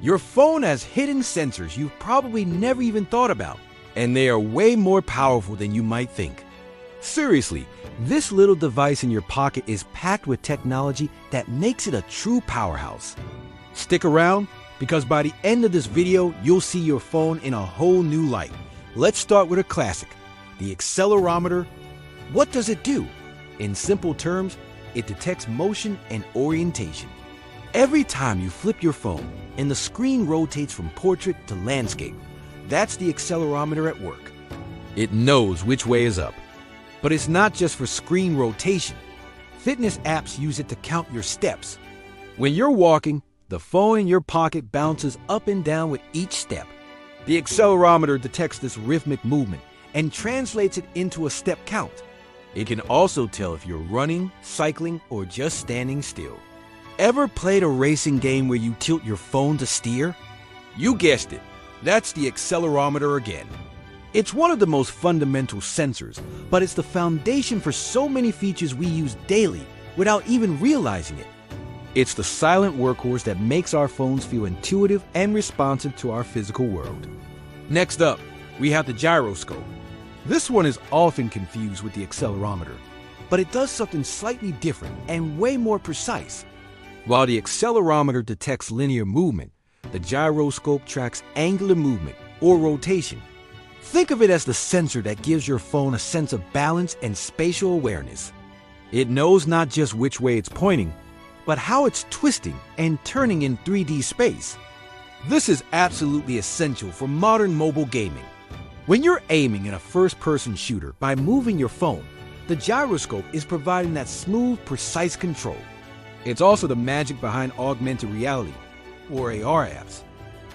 Your phone has hidden sensors you've probably never even thought about, and they are way more powerful than you might think. Seriously, this little device in your pocket is packed with technology that makes it a true powerhouse. Stick around, because by the end of this video, you'll see your phone in a whole new light. Let's start with a classic, the accelerometer. What does it do? In simple terms, it detects motion and orientation. Every time you flip your phone and the screen rotates from portrait to landscape, that's the accelerometer at work. It knows which way is up. But it's not just for screen rotation. Fitness apps use it to count your steps. When you're walking, the phone in your pocket bounces up and down with each step. The accelerometer detects this rhythmic movement and translates it into a step count. It can also tell if you're running, cycling, or just standing still. Ever played a racing game where you tilt your phone to steer? You guessed it, that's the accelerometer again. It's one of the most fundamental sensors, but it's the foundation for so many features we use daily without even realizing it. It's the silent workhorse that makes our phones feel intuitive and responsive to our physical world. Next up, we have the gyroscope. This one is often confused with the accelerometer, but it does something slightly different and way more precise. While the accelerometer detects linear movement, the gyroscope tracks angular movement or rotation. Think of it as the sensor that gives your phone a sense of balance and spatial awareness. It knows not just which way it's pointing, but how it's twisting and turning in 3D space. This is absolutely essential for modern mobile gaming. When you're aiming in a first-person shooter by moving your phone, the gyroscope is providing that smooth, precise control. It's also the magic behind augmented reality, or AR apps.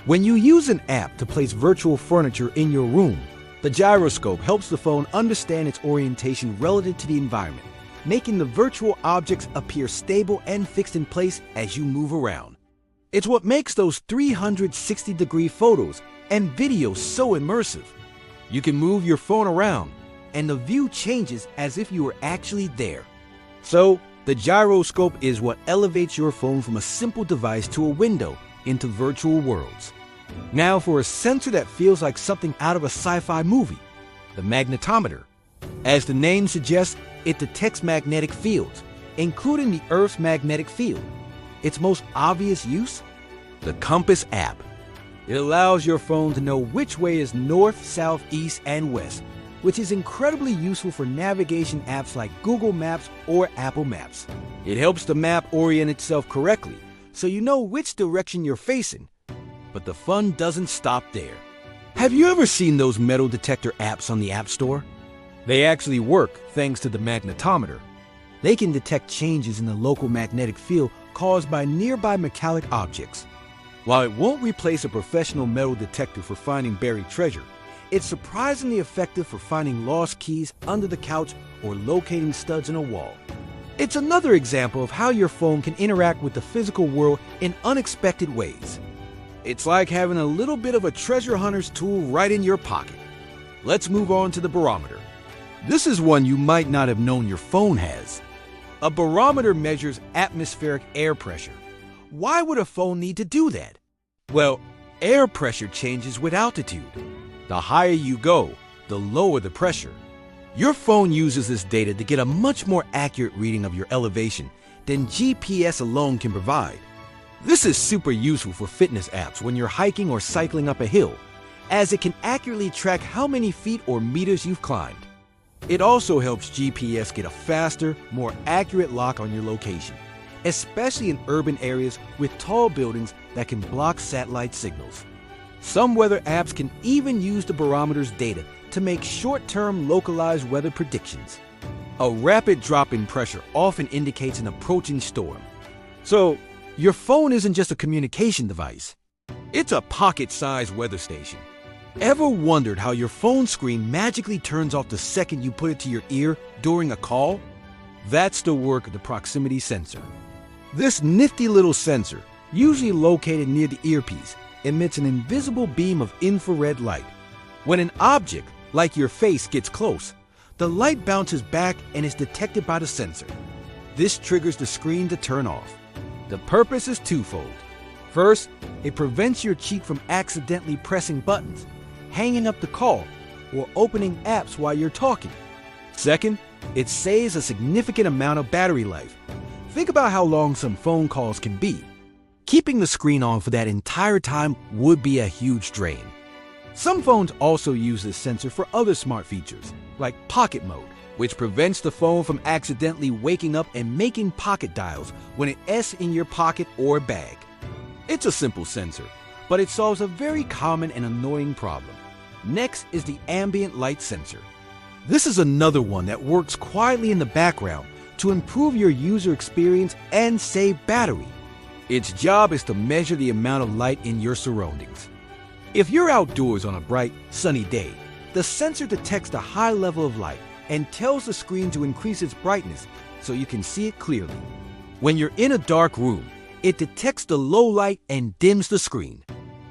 When you use an app to place virtual furniture in your room, the gyroscope helps the phone understand its orientation relative to the environment, making the virtual objects appear stable and fixed in place as you move around. It's what makes those 360-degree photos and videos so immersive. You can move your phone around, and the view changes as if you were actually there. So, the gyroscope is what elevates your phone from a simple device to a window into virtual worlds. Now for a sensor that feels like something out of a sci-fi movie, the magnetometer. As the name suggests, it detects magnetic fields, including the Earth's magnetic field. Its most obvious use? The Compass app. It allows your phone to know which way is north, south, east, and west, which is incredibly useful for navigation apps like Google Maps or Apple Maps. It helps the map orient itself correctly, so you know which direction you're facing. But the fun doesn't stop there. Have you ever seen those metal detector apps on the App Store? They actually work thanks to the magnetometer. They can detect changes in the local magnetic field caused by nearby metallic objects. While it won't replace a professional metal detector for finding buried treasure, it's surprisingly effective for finding lost keys under the couch or locating studs in a wall. It's another example of how your phone can interact with the physical world in unexpected ways. It's like having a little bit of a treasure hunter's tool right in your pocket. Let's move on to the barometer. This is one you might not have known your phone has. A barometer measures atmospheric air pressure. Why would a phone need to do that? Well, air pressure changes with altitude. The higher you go, the lower the pressure. Your phone uses this data to get a much more accurate reading of your elevation than GPS alone can provide. This is super useful for fitness apps when you're hiking or cycling up a hill, as it can accurately track how many feet or meters you've climbed. It also helps GPS get a faster, more accurate lock on your location, especially in urban areas with tall buildings that can block satellite signals. Some weather apps can even use the barometer's data to make short-term localized weather predictions. A rapid drop in pressure often indicates an approaching storm. So, your phone isn't just a communication device. It's a pocket-sized weather station. Ever wondered how your phone screen magically turns off the second you put it to your ear during a call? That's the work of the proximity sensor. This nifty little sensor, usually located near the earpiece, emits an invisible beam of infrared light. When an object, like your face, gets close, the light bounces back and is detected by the sensor. This triggers the screen to turn off. The purpose is twofold. First, it prevents your cheek from accidentally pressing buttons, hanging up the call, or opening apps while you're talking. Second, it saves a significant amount of battery life. Think about how long some phone calls can be. Keeping the screen on for that entire time would be a huge drain. Some phones also use this sensor for other smart features, like pocket mode, which prevents the phone from accidentally waking up and making pocket dials when it's in your pocket or bag. It's a simple sensor, but it solves a very common and annoying problem. Next is the ambient light sensor. This is another one that works quietly in the background to improve your user experience and save battery. Its job is to measure the amount of light in your surroundings. If you're outdoors on a bright, sunny day, the sensor detects the high level of light and tells the screen to increase its brightness so you can see it clearly. When you're in a dark room, it detects the low light and dims the screen.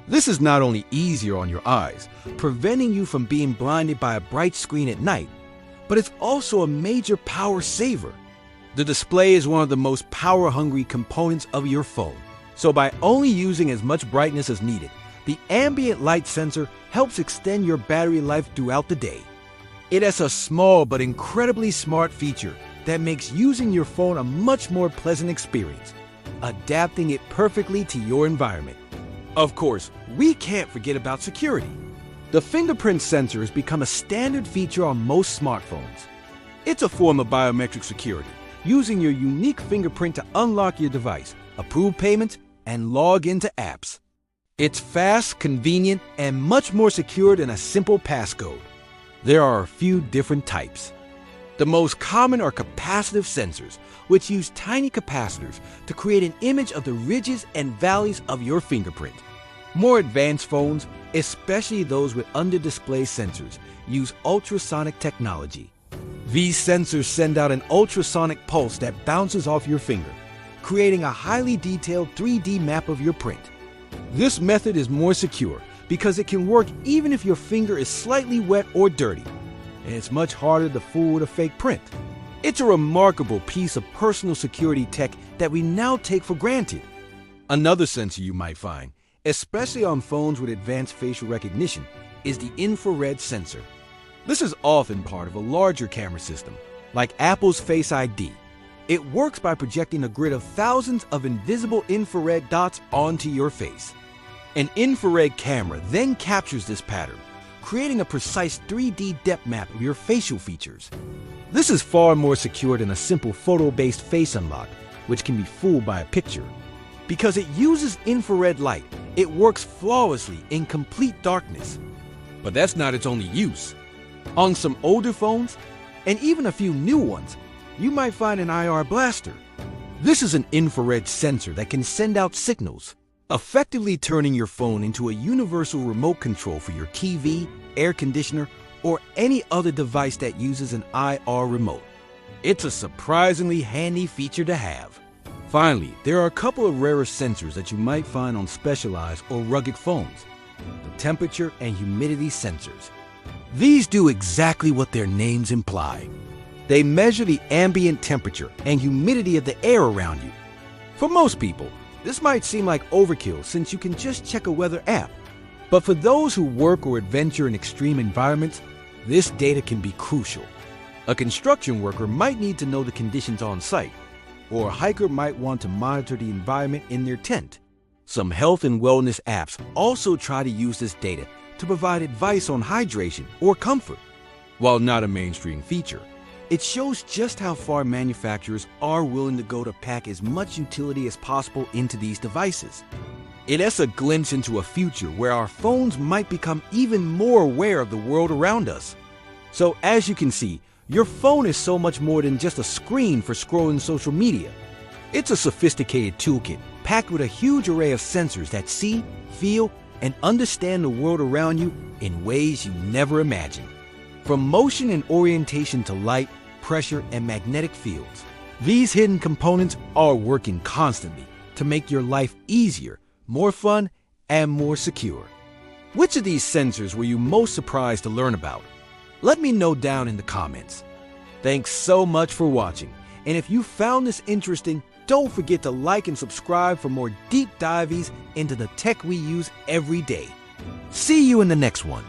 This is not only easier on your eyes, preventing you from being blinded by a bright screen at night, but it's also a major power saver. The display is one of the most power-hungry components of your phone, so by only using as much brightness as needed, the ambient light sensor helps extend your battery life throughout the day. It has a small but incredibly smart feature that makes using your phone a much more pleasant experience, adapting it perfectly to your environment. Of course, we can't forget about security. The fingerprint sensor has become a standard feature on most smartphones. It's a form of biometric security, using your unique fingerprint to unlock your device, approve payments, and log into apps. It's fast, convenient, and much more secure than a simple passcode. There are a few different types. The most common are capacitive sensors, which use tiny capacitors to create an image of the ridges and valleys of your fingerprint. More advanced phones, especially those with under-display sensors, use ultrasonic technology. These sensors send out an ultrasonic pulse that bounces off your finger, creating a highly detailed 3D map of your print. This method is more secure because it can work even if your finger is slightly wet or dirty, and it's much harder to fool with a fake print. It's a remarkable piece of personal security tech that we now take for granted. Another sensor you might find, especially on phones with advanced facial recognition, is the infrared sensor. This is often part of a larger camera system, like Apple's Face ID. It works by projecting a grid of thousands of invisible infrared dots onto your face. An infrared camera then captures this pattern, creating a precise 3D depth map of your facial features. This is far more secure than a simple photo-based face unlock, which can be fooled by a picture. Because it uses infrared light, it works flawlessly in complete darkness. But that's not its only use. On some older phones, and even a few new ones, you might find an IR blaster. This is an infrared sensor that can send out signals, effectively turning your phone into a universal remote control for your TV, air conditioner, or any other device that uses an IR remote. It's a surprisingly handy feature to have. Finally, there are a couple of rarer sensors that you might find on specialized or rugged phones: the temperature and humidity sensors. These do exactly what their names imply. They measure the ambient temperature and humidity of the air around you. For most people, this might seem like overkill since you can just check a weather app. But for those who work or adventure in extreme environments, this data can be crucial. A construction worker might need to know the conditions on site, or a hiker might want to monitor the environment in their tent. Some health and wellness apps also try to use this data to provide advice on hydration or comfort. While not a mainstream feature, it shows just how far manufacturers are willing to go to pack as much utility as possible into these devices. It is a glimpse into a future where our phones might become even more aware of the world around us. So as you can see, your phone is so much more than just a screen for scrolling social media. It's a sophisticated toolkit packed with a huge array of sensors that see, feel, and understand the world around you in ways you never imagined. From motion and orientation to light, pressure, and magnetic fields, these hidden components are working constantly to make your life easier, more fun, and more secure. Which of these sensors were you most surprised to learn about? Let me know down in the comments. Thanks so much for watching, and if you found this interesting, Don't forget to like and subscribe for more deep dives into the tech we use every day. See you in the next one.